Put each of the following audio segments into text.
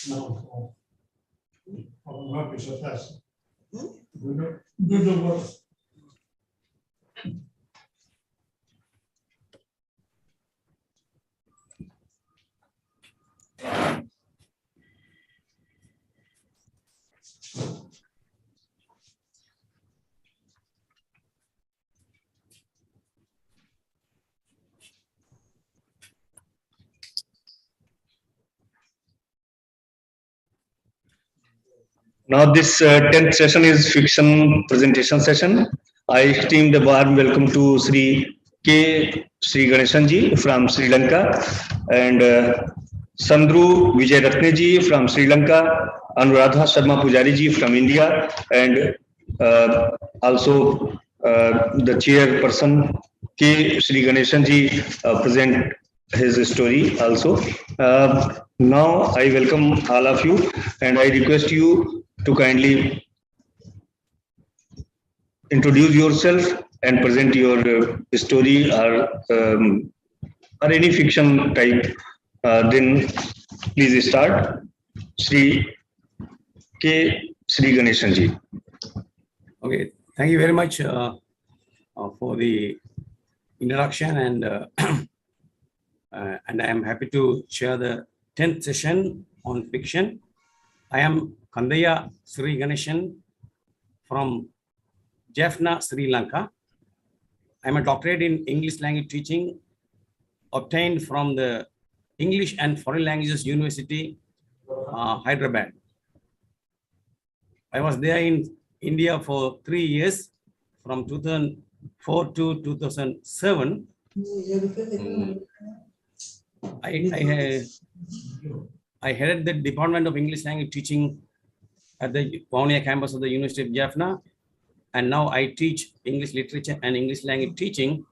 No, not be surprised. Do the work. Now this 10th session is fiction presentation session. I extend a warm welcome to Sri K. Sri Ganeshanji from Sri Lanka and Sandru Vijay Ratneji from Sri Lanka, Anuradha Sharma Pujari ji from India, and also the chairperson K. Sri Ganeshanji present his story also. Now I welcome all of you and I request you to kindly introduce yourself and present your story or any fiction type. Then please start. Sri K. Sri Ganeshanji. Okay, thank you very much for the introduction and I am happy to share the 10th session on fiction. I am Kandaya Sri Ganeshan from Jaffna, Sri Lanka. I am a doctorate in English language teaching obtained from the English and Foreign Languages University, Hyderabad. I was there in India for 3 years, from 2004 to 2007. I headed the Department of English Language Teaching at the Pavnia campus of the University of Jaffna, and now I teach English literature and English language teaching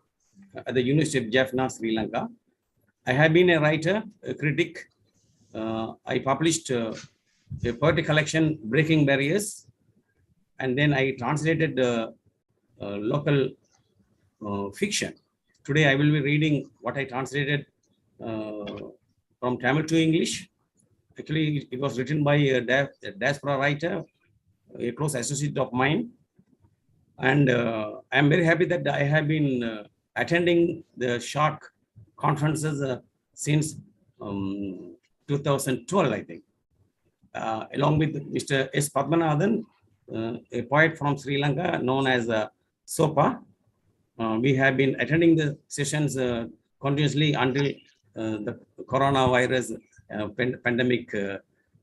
at the University of Jaffna, Sri Lanka. I have been a writer, a critic. I published a poetry collection, Breaking Barriers, and then I translated local fiction. Today I will be reading what I translated from Tamil to English. Actually, it was written by a diaspora writer, a close associate of mine. And I am very happy that I have been attending the SHARK conferences since 2012, I think. Along with Mr. S. Padmanathan, a poet from Sri Lanka known as Sopa. We have been attending the sessions continuously until the coronavirus pandemic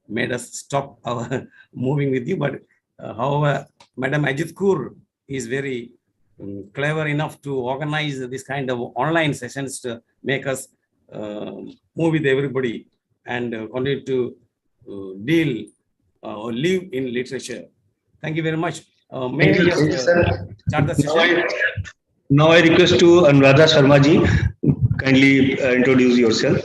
made us stop our moving with you. But however, Madam Ajit Kaur is very clever enough to organize this kind of online sessions to make us move with everybody and continue to deal or live in literature. Thank you very much. May I just start the session? Now I request to Anuradha Sharma ji, kindly introduce yourself.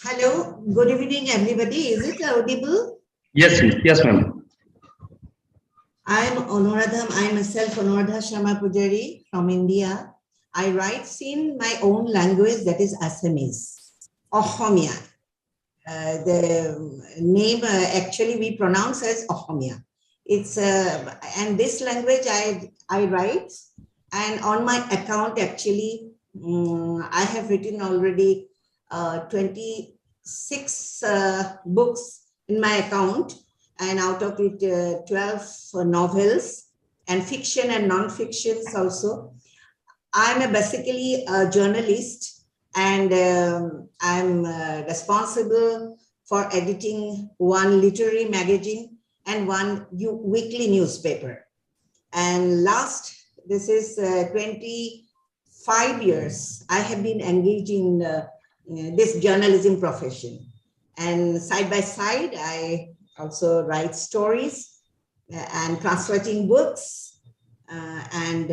Hello, good evening everybody. Is it audible? Yes, yes ma'am. I am myself Anuradha Sharma Pujari from India. I write in my own language, that is Assamese, Ohomia. The name actually we pronounce as Ohomia. It's and this language I write, and on my account actually I have written already 26 books in my account, and out of it 12 novels and fiction and non-fictions also. I'm basically a journalist, and I'm responsible for editing one literary magazine and one weekly newspaper. And this is 25 years, I have been engaged in this journalism profession. And side by side, I also write stories and translating books and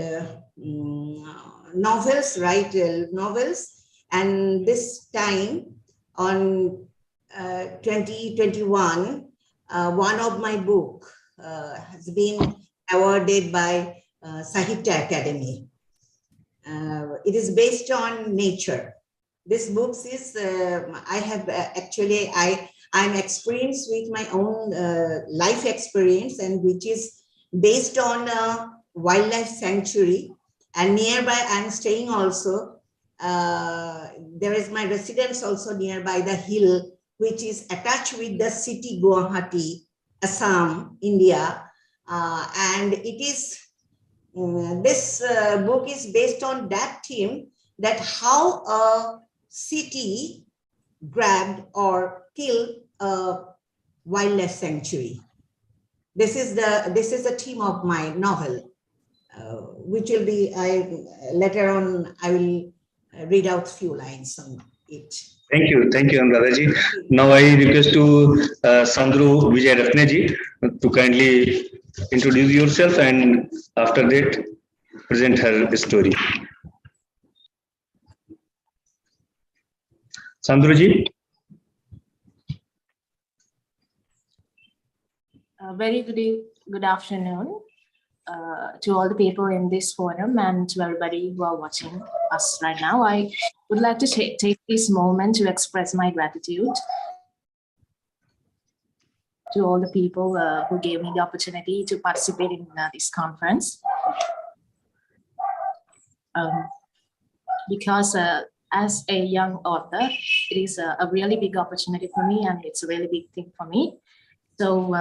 novels, write novels. And this time on 2021, one of my book has been awarded by Sahitya Academy. It is based on nature. This book is, I have actually, I'm experienced with my own life experience, and which is based on a wildlife sanctuary. And nearby, I'm staying also. There is my residence also nearby the hill, which is attached with the city Guwahati, Assam, India. And it is, this book is based on that theme, that how a city grabbed or killed a wildlife sanctuary. This is the theme of my novel, which will be, later on I will read out few lines on it. Thank you, Anuradha. Now I request to Sandru Vijay Ratneji to kindly introduce yourself, and after that present her story. Sandruji. Very good afternoon to all the people in this forum and to everybody who are watching us right now. I would like to take this moment to express my gratitude to all the people who gave me the opportunity to participate in this conference. Because as a young author, it is a really big opportunity for me, and it's a really big thing for me. So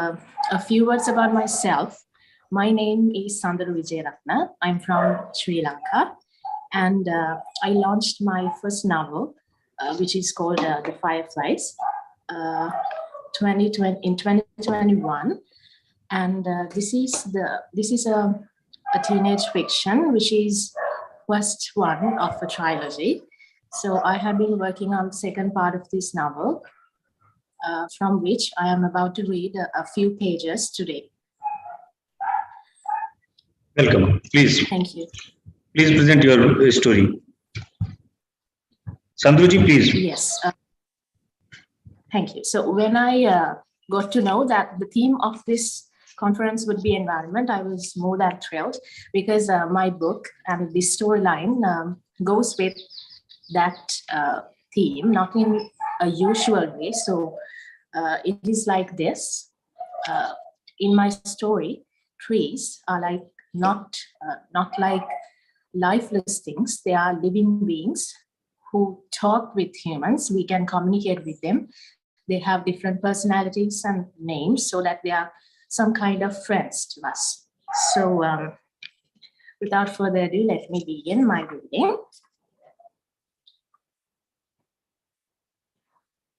a few words about myself. My name is Sandru Vijayaratna. I'm from Sri Lanka, and I launched my first novel, which is called The Fireflies, in 2021. And this is a teenage fiction, which is first one of a trilogy. So I have been working on the second part of this novel, from which I am about to read a few pages today. Welcome. Please. Thank you. Please present your story. Sandruji, please. Yes. Thank you. So when I got to know that the theme of this conference would be environment, I was more than thrilled, because my book and this storyline goes with that theme, not in a usual way. So it is like this. In my story, trees are like not like lifeless things. They are living beings who talk with humans. We can communicate with them. They have different personalities and names, so that they are some kind of friends to us. So without further ado, let me begin my reading.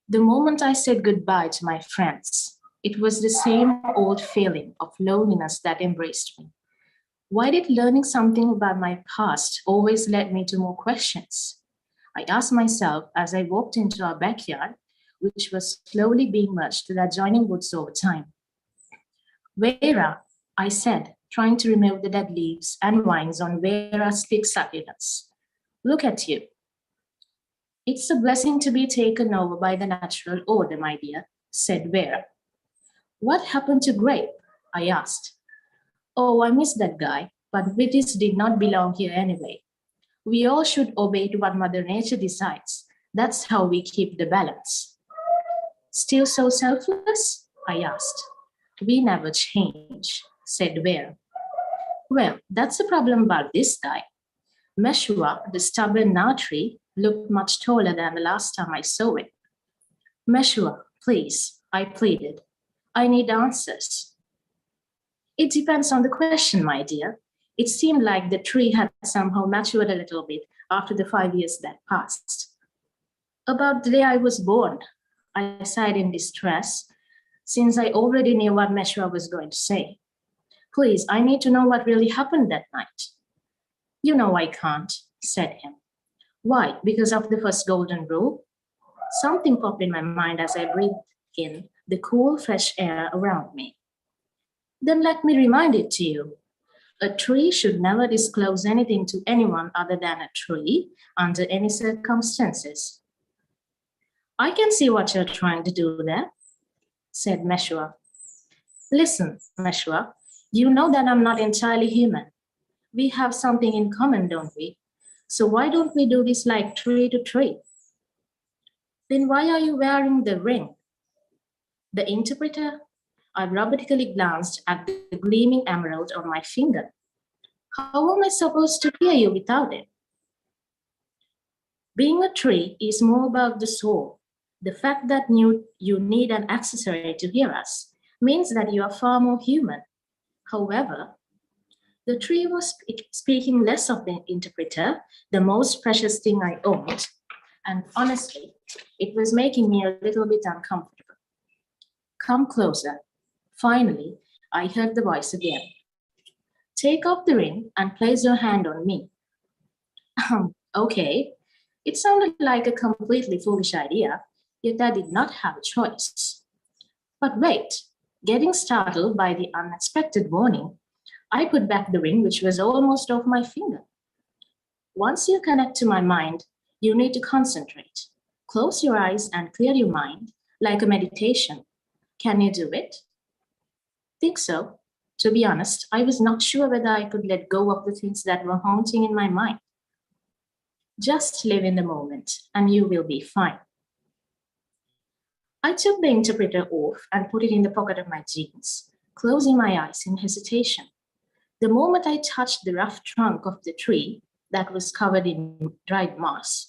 The moment I said goodbye to my friends, it was the same old feeling of loneliness that embraced me. Why did learning something about my past always lead me to more questions? I asked myself as I walked into our backyard, which was slowly being merged to the adjoining woods over time. Vera, I said, trying to remove the dead leaves and vines on Vera's thick succulents. Look at you. It's a blessing to be taken over by the natural order, my dear, said Vera. What happened to Grape? I asked. Oh, I miss that guy, but Vitis did not belong here anyway. We all should obey to what Mother Nature decides. That's how we keep the balance. Still so selfless? I asked. We never change, said Vera. Well, that's a problem about this guy. Meshua, the stubborn nar tree, looked much taller than the last time I saw it. Meshua, please, I pleaded. I need answers. It depends on the question, my dear. It seemed like the tree had somehow matured a little bit after the 5 years that passed. About the day I was born, I sighed in distress, since I already knew what Meshua was going to say. Please, I need to know what really happened that night. You know I can't, said him. Why? Because of the first golden rule? Something popped in my mind as I breathed in the cool, fresh air around me. Then let me remind it to you. A tree should never disclose anything to anyone other than a tree under any circumstances. I can see what you're trying to do there, said Meshua. Listen, Meshua, you know that I'm not entirely human. We have something in common, don't we? So why don't we do this like tree to tree? Then why are you wearing the ring? The interpreter? I robotically glanced at the gleaming emerald on my finger. How am I supposed to hear you without it? Being a tree is more about the soul. The fact that you need an accessory to hear us means that you are far more human. However, the tree was speaking less of the interpreter, the most precious thing I owned, and honestly, it was making me a little bit uncomfortable. Come closer. Finally, I heard the voice again. Take off the ring and place your hand on me. Okay, it sounded like a completely foolish idea, yet I did not have a choice. But wait, getting startled by the unexpected warning, I put back the ring, which was almost off my finger. Once you connect to my mind, you need to concentrate. Close your eyes and clear your mind like a meditation. Can you do it? Think so. To be honest, I was not sure whether I could let go of the things that were haunting in my mind. Just live in the moment and you will be fine. I took the interpreter off and put it in the pocket of my jeans, closing my eyes in hesitation. The moment I touched the rough trunk of the tree that was covered in dried moss,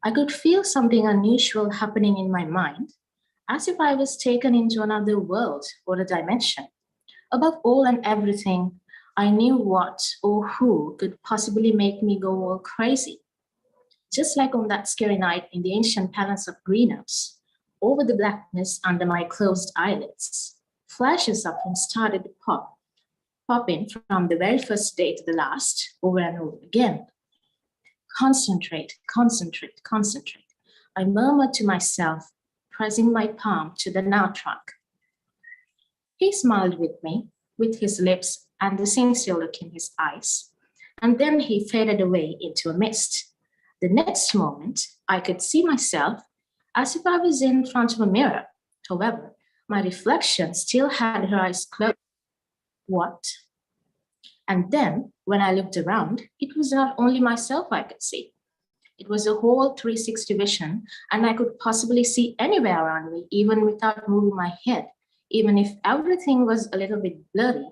I could feel something unusual happening in my mind, as if I was taken into another world or a dimension. Above all and everything, I knew what or who could possibly make me go all crazy. Just like on that scary night in the ancient palace of Greenhouse, over the blackness under my closed eyelids, flashes of him started to pop in from the very first day to the last, over and over again. Concentrate, concentrate, concentrate, I murmured to myself, pressing my palm to the now trunk. He smiled with me, with his lips and the sincere look in his eyes, and then he faded away into a mist. The next moment, I could see myself as if I was in front of a mirror. However, my reflection still had her eyes closed. What? And then, when I looked around, it was not only myself I could see. It was a whole 360 vision, and I could possibly see anywhere around me, even without moving my head, even if everything was a little bit blurry,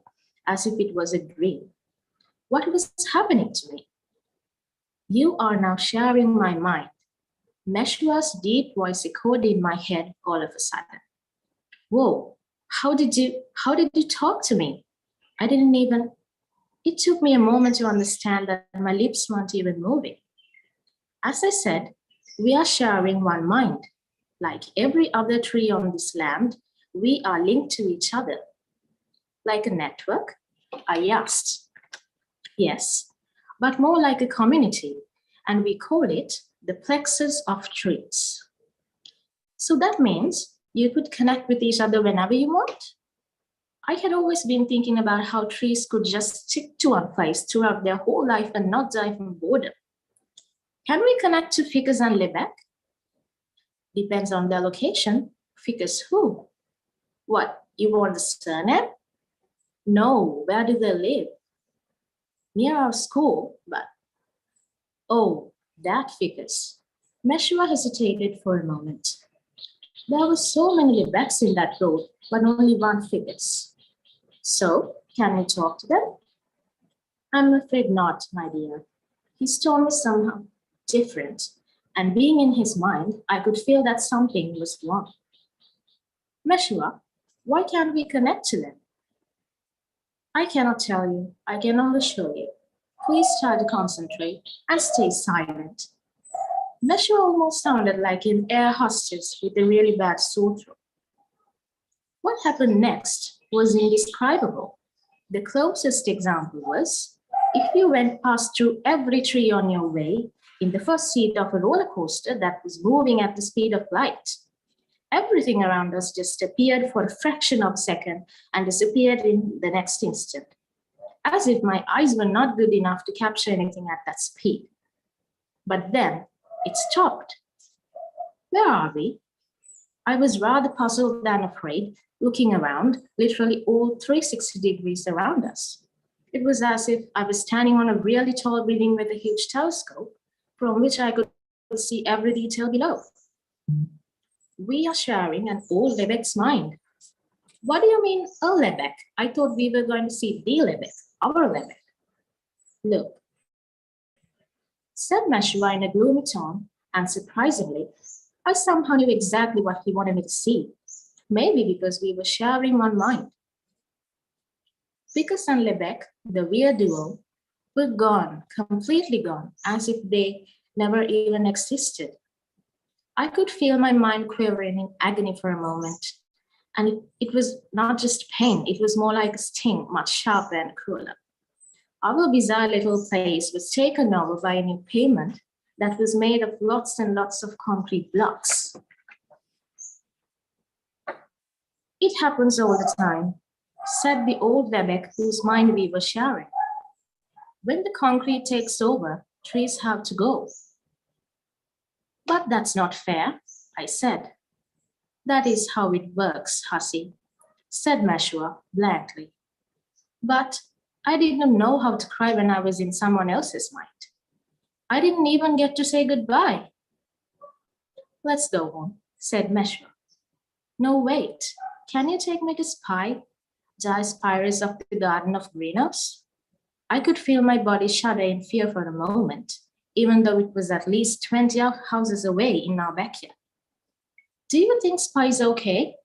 as if it was a dream. What was happening to me? You are now sharing my mind. Meshua's deep voice echoed in my head all of a sudden. Whoa, how did you talk to me? It took me a moment to understand that my lips weren't even moving. As I said, we are sharing one mind. Like every other tree on this land, we are linked to each other. Like a network? I asked. Yes, but more like a community, and we call it the plexus of trees. So that means you could connect with each other whenever you want? I had always been thinking about how trees could just stick to one place throughout their whole life and not die from boredom. Can we connect to ficus and lebec? Depends on their location. Ficus who? What, you want the surname? No, where do they live? Near our school, but... Oh, that ficus. Meshua hesitated for a moment. There were so many lebecs in that road, but only one ficus. So, can we talk to them? I'm afraid not, my dear. His tone was somehow different, and being in his mind, I could feel that something was wrong. Meshua, why can't we connect to them? I cannot tell you. I can only show you. Please try to concentrate and stay silent. Meshua almost sounded like an air hostess with a really bad sore throat. What happened next was indescribable. The closest example was if you went past through every tree on your way in the first seat of a roller coaster that was moving at the speed of light. Everything around us just appeared for a fraction of a second and disappeared in the next instant, as if my eyes were not good enough to capture anything at that speed. But then it stopped. Where are we? I was rather puzzled than afraid, looking around, literally all 360 degrees around us. It was as if I was standing on a really tall building with a huge telescope, from which I could see every detail below. We are sharing an old Lebek's mind. What do you mean, a Lebek? I thought we were going to see the Lebek, our Lebek. Look, said Meshua in a gloomy tone, and surprisingly, I somehow knew exactly what he wanted me to see. Maybe because we were sharing one mind. Vikas and Lebek, the weird duo, were gone, completely gone, as if they never even existed. I could feel my mind quivering in agony for a moment, and it was not just pain, it was more like a sting, much sharper and crueler. Our bizarre little place was taken over by a new pavement that was made of lots and lots of concrete blocks. It happens all the time, said the old Lebek whose mind we were sharing. When the concrete takes over, trees have to go. But that's not fair, I said. That is how it works, hussy, said Meshua blankly. But I didn't know how to cry when I was in someone else's mind. I didn't even get to say goodbye. Let's go home, said Meshua. No, wait. Can you take me to spy the spires of the Garden of Greenhouse? I could feel my body shudder in fear for a moment, even though it was at least 20 houses away in our backyard. Do you think Spy's okay?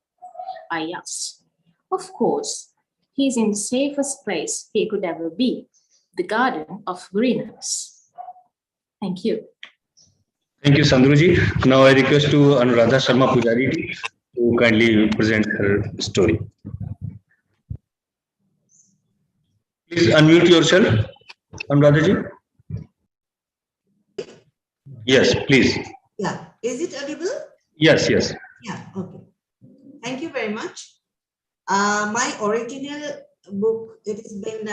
I asked. Of course. He's in the safest place he could ever be, the Garden of Greenhouse. Thank you. Thank you, Sandhuji. Now I request to Anuradha Sharma Pujari to kindly present her story. Please unmute yourself, Anuradha ji. Yes, please. Yeah. Is it audible? Yes, yes. Yeah. Okay. Thank you very much. My original book, it has been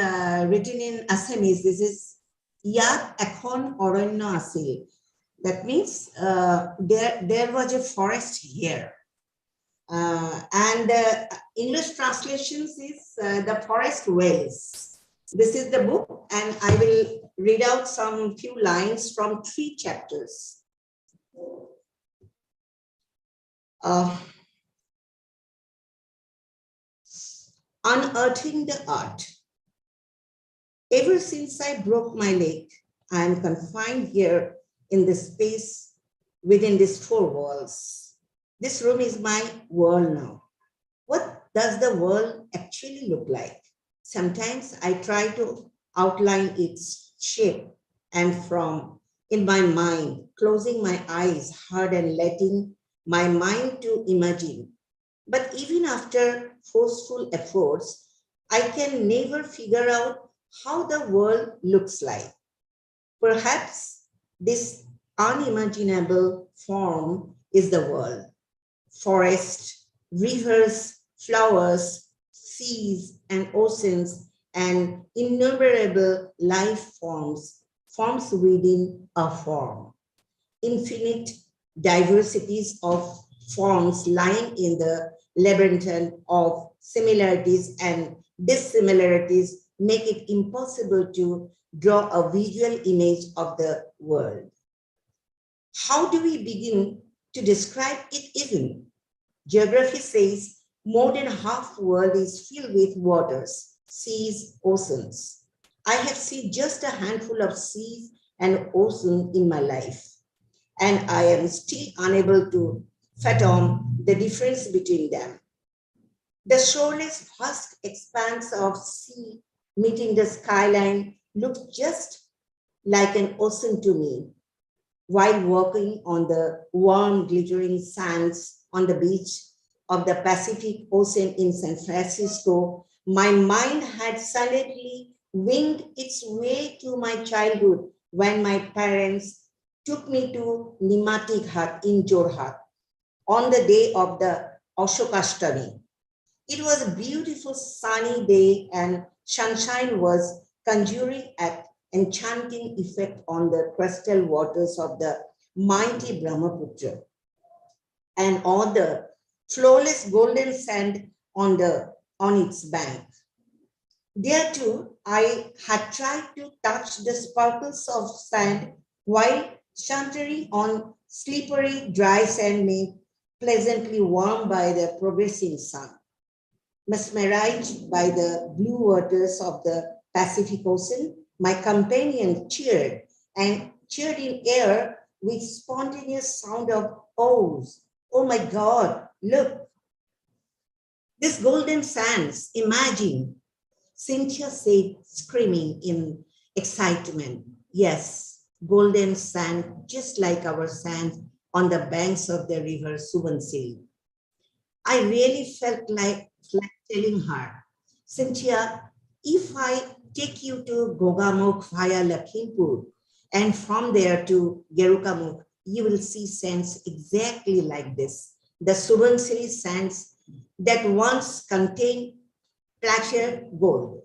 written in Assamese. This is Yat Ekhon Oranyo Asil. That means there was a forest here. And English translations is The Forest Ways. This is the book, and I will read out some few lines from 3 chapters. Unearthing the Art. Ever since I broke my leg, I am confined here in this space within these 4 walls. This room is my world now. What does the world actually look like? Sometimes I try to outline its shape and form in my mind, closing my eyes hard and letting my mind to imagine. But even after forceful efforts, I can never figure out how the world looks like. Perhaps this unimaginable form is the world. Forest, rivers, flowers, seas and oceans, and innumerable life forms within a form. Infinite diversities of forms lying in the labyrinth of similarities and dissimilarities make it impossible to draw a visual image of the world. How do we begin to describe it even? Geography says more than half the world is filled with waters, seas, oceans. I have seen just a handful of seas and oceans in my life, and I am still unable to fathom the difference between them. The shoreless vast expanse of sea meeting the skyline looked just like an ocean to me. While walking on the warm, glittering sands on the beach of the Pacific Ocean in San Francisco, my mind had silently winged its way to my childhood when my parents took me to Nimati Ghat in Jorhat on the day of the Ashokashtami. It was a beautiful sunny day and sunshine was conjuring an enchanting effect on the crystal waters of the mighty Brahmaputra and on the flawless golden sand on its bank. There too, I had tried to touch the sparkles of sand while shantering on slippery, dry sand made pleasantly warm by the progressing sun. Mesmerized by the blue waters of the Pacific Ocean, my companion cheered in air with spontaneous sound of oars. Oh my God, look, this golden sands, imagine, Cynthia said, screaming in excitement. Yes, golden sand, just like our sand on the banks of the river Subansiri. I really felt like telling her, Cynthia, if I take you to Gogamukh via Lakhimpur and from there to Gerukamukh, you will see sands exactly like this. The Subansiri sands that once contained placer gold.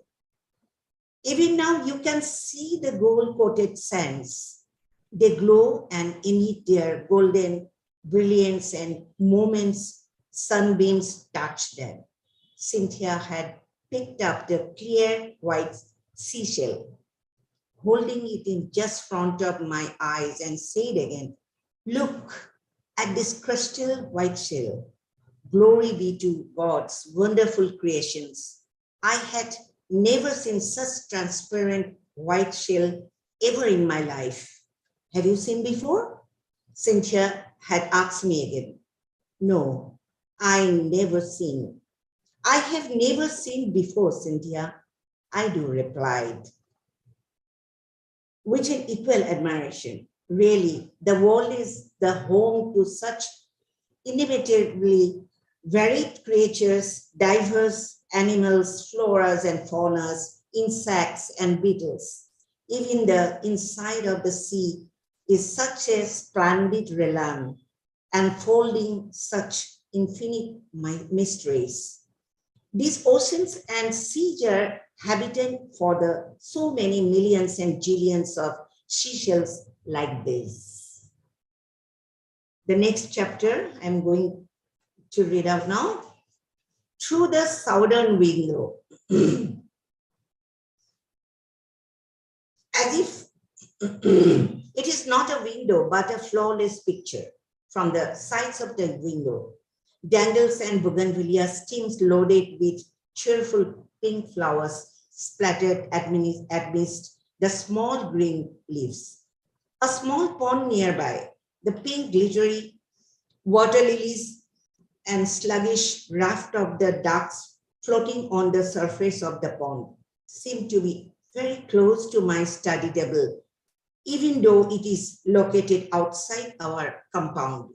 Even now you can see the gold-coated sands. They glow and emit their golden brilliance and moments sunbeams touch them. Cynthia had picked up the clear white seashell, holding it in just front of my eyes and said again, look at this crystal white shell. Glory be to God's wonderful creations. I had never seen such transparent white shell ever in my life. Have you seen before? Cynthia had asked me again. No, I never seen. I have never seen before, Cynthia. I do replied, with an equal admiration. Really, the world is the home to such inimitably varied creatures, diverse animals, floras and faunas, insects and beetles. Even the inside of the sea is such a splendid realm, unfolding such infinite mysteries. These oceans and seas are habited for the so many millions and jillions of seashells like this. The next chapter I'm going to read out now. Through the southern window. As if it is not a window, but a flawless picture. From the sides of the window, dangles and bougainvillea steams loaded with cheerful pink flowers splattered amidst the small green leaves. A small pond nearby, the pink glittery water lilies and sluggish raft of the ducks floating on the surface of the pond seemed to be very close to my study table, even though it is located outside our compound.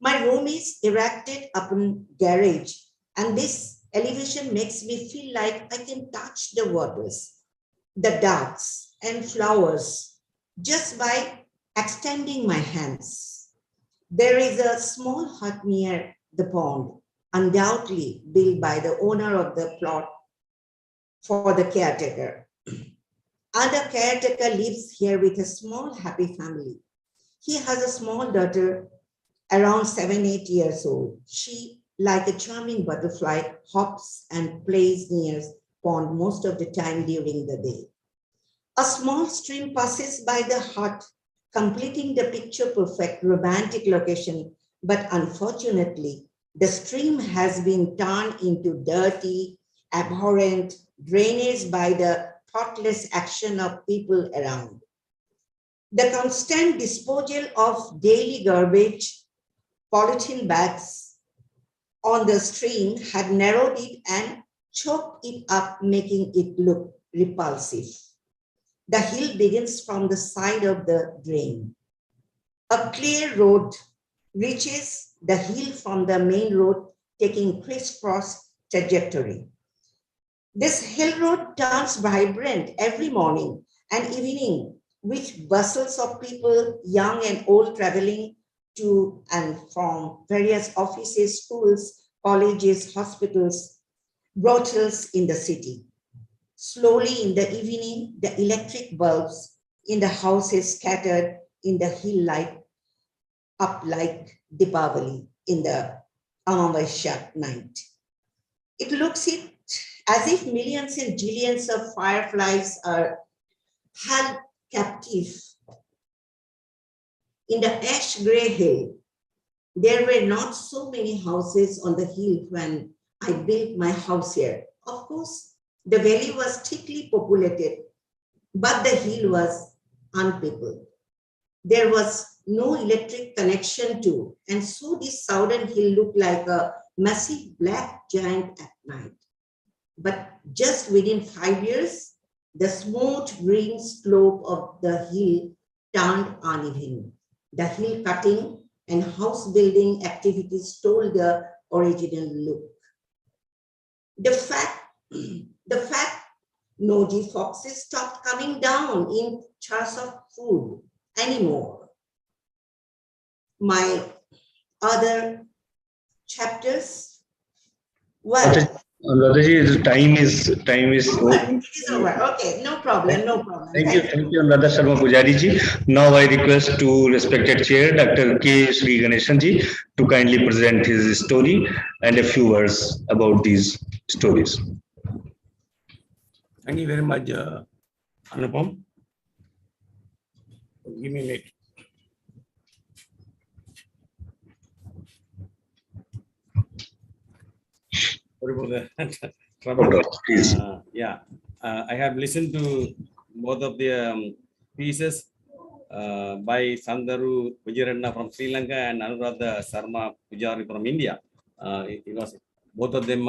My room is erected upon garage, and this elevation makes me feel like I can touch the waters, the ducks and flowers just by extending my hands. There is a small hut near the pond, undoubtedly built by the owner of the plot for the caretaker. And the caretaker lives here with a small happy family. He has a small daughter around 7-8 years old. She, like a charming butterfly, hops and plays near pond most of the time during the day. A small stream passes by the hut, completing the picture-perfect romantic location, but unfortunately, the stream has been turned into dirty, abhorrent drainage by the thoughtless action of people around. The constant disposal of daily garbage, polythene bags on the stream had narrowed it and choked it up, making it look repulsive. The hill begins from the side of the drain. A clear road reaches the hill from the main road, taking crisscross trajectory. This hill road turns vibrant every morning and evening with bustles of people, young and old, traveling to and from various offices, schools, colleges, hospitals, brothels in the city. Slowly in the evening, the electric bulbs in the houses scattered in the hill light up like Deepavali in the Amavasya night. It looks as if millions and jillions of fireflies are held captive in the ash gray hill. There were not so many houses on the hill when I built my house here. Of course, the valley was thickly populated, but the hill was unpeopled. There was no electric connection to, and so this southern hill looked like a massive black giant at night. But just within 5 years, the smooth green slope of the hill turned uneven. The hill cutting and house building activities stole the original look. The fact nosy foxes stopped coming down in search of food anymore. My other chapters, well, Anuradhaji, the time is it over. is over. Okay, no problem, no problem. Thank you, Anuradha Sharma Pujari ji. Now I request to respected chair, Dr. K. Sri Ganeshan ji, to kindly present his story and a few words about these stories. Thank you very much, Anupam. Give me a minute. Sorry for the trouble. Please. I have listened to both of the pieces by Sandaru Vijayaranna from Sri Lanka and Anuradha Sharma Pujari from India. It was both of them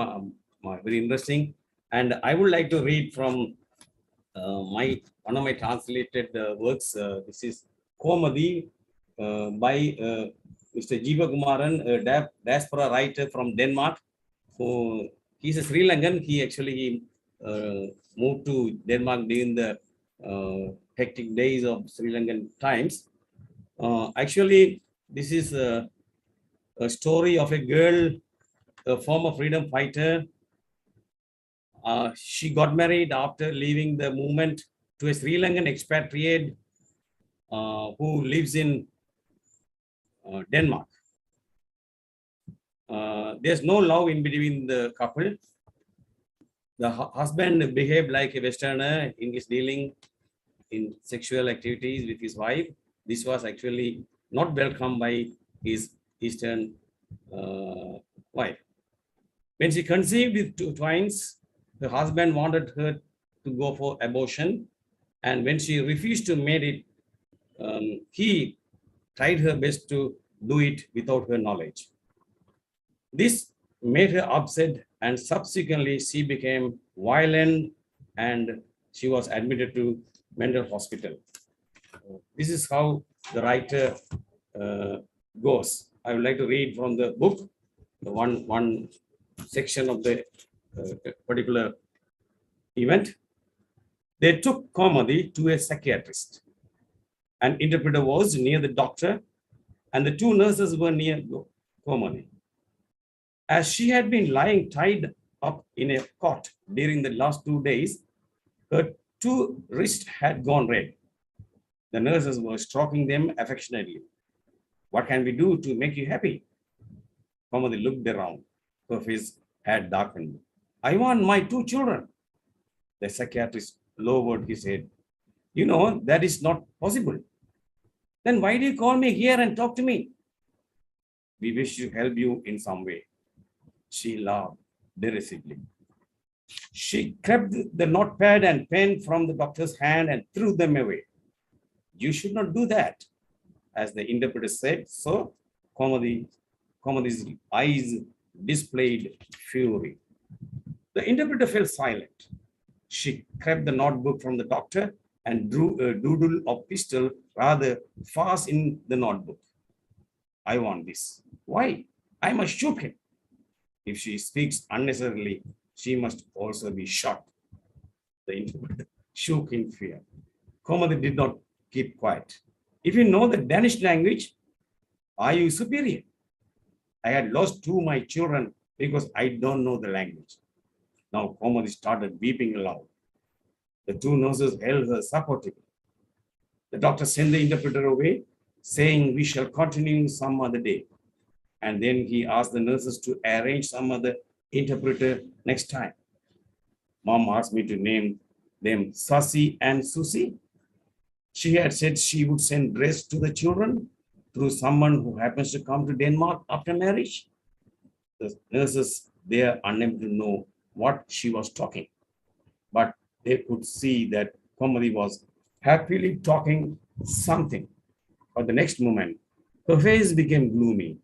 very interesting. And I would like to read from one of my translated works. This is Komadi by Mr. Jiva Kumaran, a diaspora writer from Denmark. So he's a Sri Lankan. He actually moved to Denmark during the hectic days of Sri Lankan times. Actually, this is a story of a girl, a former freedom fighter. She got married after leaving the movement to a Sri Lankan expatriate who lives in Denmark. There's no love in between the couple. The husband behaved like a Westerner in his dealing in sexual activities with his wife. This was actually not welcomed by his Eastern wife. When she conceived with two twins, the husband wanted her to go for abortion. And when she refused to make it, he tried her best to do it without her knowledge. This made her upset, and subsequently she became violent and she was admitted to mental hospital. This is how the writer goes. I would like to read from the book, the one section of the particular event. They took Komadi to a psychiatrist. An interpreter was near the doctor, and the two nurses were near Komadi. As she had been lying tied up in a cot during the last 2 days, her two wrists had gone red. The nurses were stroking them affectionately. What can we do to make you happy? Komadi looked around. Her face had darkened. I want my two children. The psychiatrist lowered his head. You know, that is not possible. Then why do you call me here and talk to me? We wish to help you in some way. She laughed derisively. She grabbed the notepad and pen from the doctor's hand and threw them away. You should not do that, as the interpreter said. So Komadi's eyes displayed fury. The interpreter fell silent. She grabbed the notebook from the doctor and drew a doodle of pistol rather fast in the notebook. I want this. Why? I must shoot him. If she speaks unnecessarily, she must also be shot. The interpreter shook in fear. Komadi did not keep quiet. If you know the Danish language, are you superior? I had lost two of my children because I don't know the language. Now Komadi started weeping aloud. The two nurses held her supportively. The doctor sent the interpreter away, saying we shall continue some other day. And then he asked the nurses to arrange some other interpreter next time. Mom asked me to name them Sasi and Susi. She had said she would send dress to the children, through someone who happens to come to Denmark after marriage. The nurses, they are unable to know what she was talking, but they could see that Komati was happily talking something. But the next moment, her face became gloomy.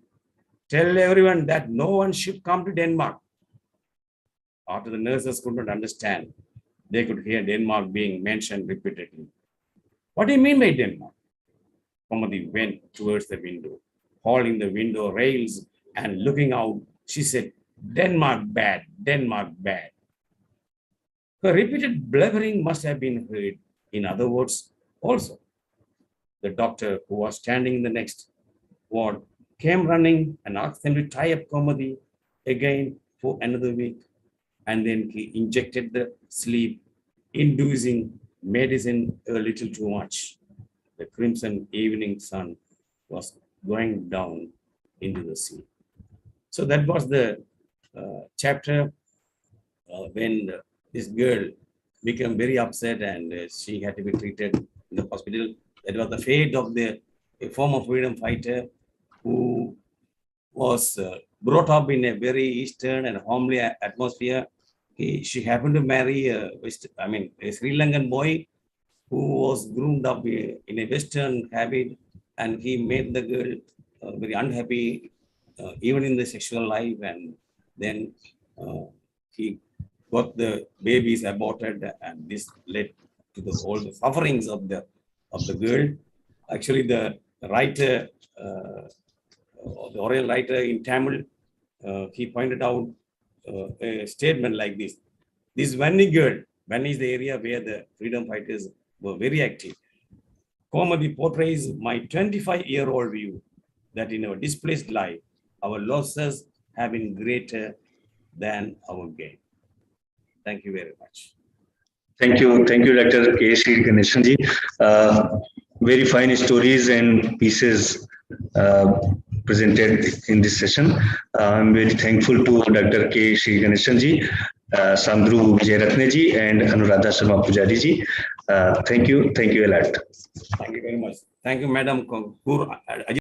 Tell everyone that no one should come to Denmark. After the nurses could not understand, they could hear Denmark being mentioned repeatedly. What do you mean by Denmark? Komati went towards the window, holding the window rails and looking out. She said, Denmark bad, Denmark bad. Her repeated blubbering must have been heard in other words also. The doctor, who was standing in the next ward, came running and asked them to tie up Komati again for another week. And then he injected the sleep-inducing medicine a little too much. The crimson evening sun was going down into the sea. So that was the chapter when this girl became very upset and she had to be treated in the hospital. That was the fate of the former freedom fighter who was brought up in a very Eastern and homely atmosphere. She happened to marry a Sri Lankan boy who was groomed up in a Western habit, and he made the girl very unhappy, even in the sexual life. And then he got the babies aborted, and this led to all the sufferings of the girl. Actually, the writer, the oral writer in Tamil, he pointed out a statement like this. This Vanni girl, Vanni is the area where the freedom fighters were very active. Komati portrays my 25-year-old view that in our displaced life, our losses have been greater than our gain. Thank you very much. Thank you, Dr. K. Sri Ganeshanji. Very fine stories and pieces presented in this session. I'm very thankful to Dr. K. Sri Ganeshanji, Sandru Vijayratneji, and Anuradha Sharma Pujariji. Thank you a lot. Thank you very much. Thank you, Madam Kaur.